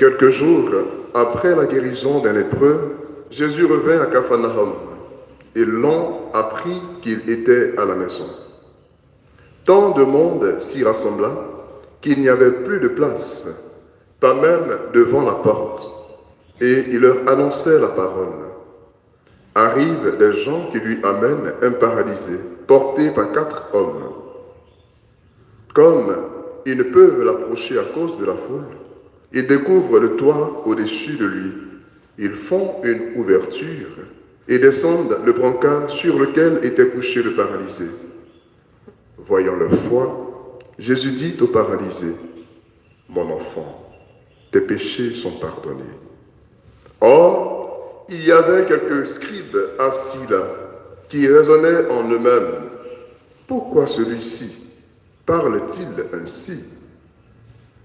Quelques jours après la guérison d'un lépreux, Jésus revint à Capharnaüm et l'on apprit qu'il était à la maison. Tant de monde s'y rassembla qu'il n'y avait plus de place, pas même devant la porte, et il leur annonçait la parole. Arrivent des gens qui lui amènent un paralysé, porté par 4 hommes. Comme ils ne peuvent l'approcher à cause de la foule, ils découvrent le toit au-dessus de lui. Ils font une ouverture et descendent le brancard sur lequel était couché le paralysé. Voyant leur foi, Jésus dit au paralysé, « Mon enfant, tes péchés sont pardonnés. » Or, il y avait quelques scribes assis là, qui raisonnaient en eux-mêmes. Pourquoi celui-ci parle-t-il ainsi?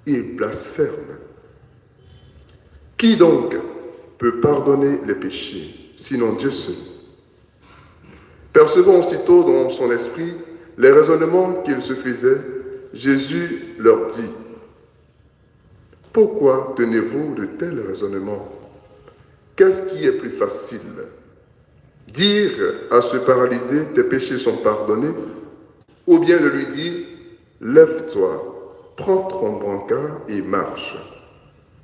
Il blasphème. Qui donc peut pardonner les péchés, sinon Dieu seul? Percevant aussitôt dans son esprit les raisonnements qu'il se faisait, Jésus leur dit, « Pourquoi tenez-vous de tels raisonnements? Qu'est-ce qui est plus facile? Dire à ce paralysé, tes péchés sont pardonnés, ou bien de lui dire, lève-toi, prends ton brancard et marche.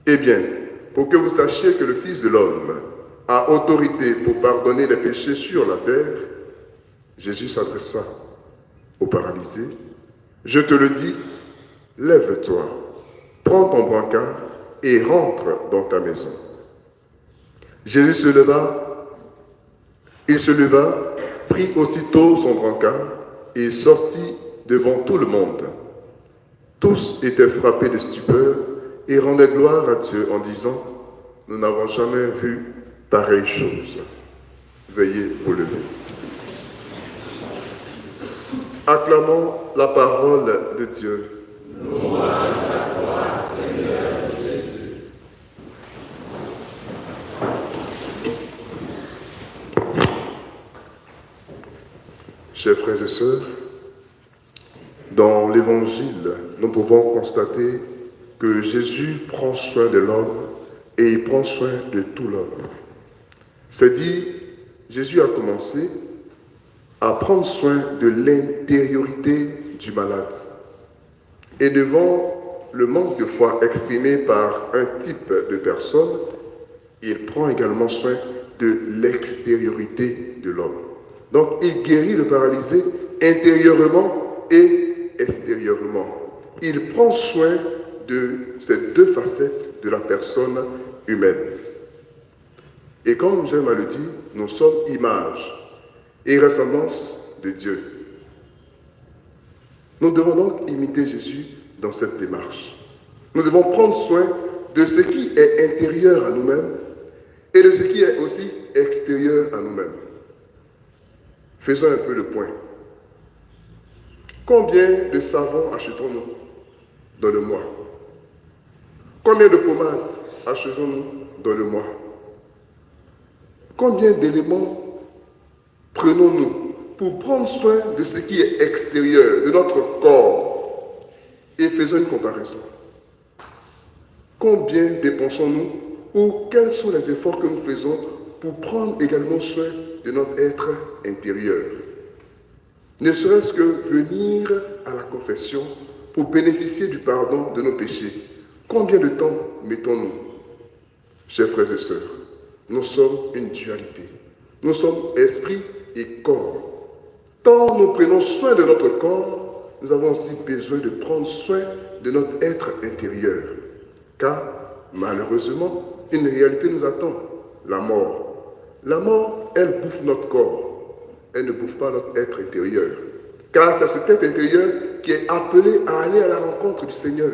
Eh bien, pour que vous sachiez que le Fils de l'homme a autorité pour pardonner les péchés sur la terre, Jésus s'adressa au paralysé, je te le dis, lève-toi, prends ton brancard et rentre dans ta maison. Jésus se leva, prit aussitôt son brancard et sortit devant tout le monde. Tous étaient frappés de stupeur et rendaient gloire à Dieu en disant, nous n'avons jamais vu pareille chose. Veuillez vous lever. Acclamons la parole de Dieu. Louange à toi, Seigneur Jésus. Chers frères et sœurs, dans l'Évangile, nous pouvons constater que Jésus prend soin de l'homme et il prend soin de tout l'homme. C'est dit, Jésus a commencé à prendre soin de l'intériorité du malade. Et devant le manque de foi exprimé par un type de personne, il prend également soin de l'extériorité de l'homme. Donc il guérit le paralysé intérieurement et extérieurement. Il prend soin de ces deux facettes de la personne humaine. Et comme j'aime à le dire, nous sommes image et ressemblance de Dieu. Nous devons donc imiter Jésus dans cette démarche. Nous devons prendre soin de ce qui est intérieur à nous-mêmes et de ce qui est aussi extérieur à nous-mêmes. Faisons un peu le point. Combien de savon achetons-nous dans le mois? Combien de pommades achetons-nous dans le mois? Combien d'éléments prenons-nous pour prendre soin de ce qui est extérieur, de notre corps? Et faisons une comparaison. Combien dépensons-nous ou quels sont les efforts que nous faisons pour prendre également soin de notre être intérieur? Ne serait-ce que venir à la confession pour bénéficier du pardon de nos péchés. Combien de temps mettons-nous? Chers frères et sœurs, nous sommes une dualité. Nous sommes esprit et corps. Tant nous prenons soin de notre corps, nous avons aussi besoin de prendre soin de notre être intérieur. Car, malheureusement, une réalité nous attend, la mort. La mort, elle bouffe notre corps. Elle ne bouffe pas notre être intérieur. Car c'est cet être intérieur qui est appelé à aller à la rencontre du Seigneur.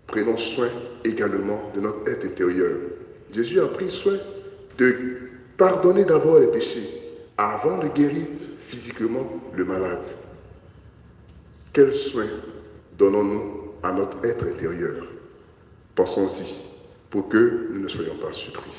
Prenons soin également de notre être intérieur. Jésus a pris soin de pardonner d'abord les péchés avant de guérir physiquement le malade. Quel soin donnons-nous à notre être intérieur? Pensons-y pour que nous ne soyons pas surpris.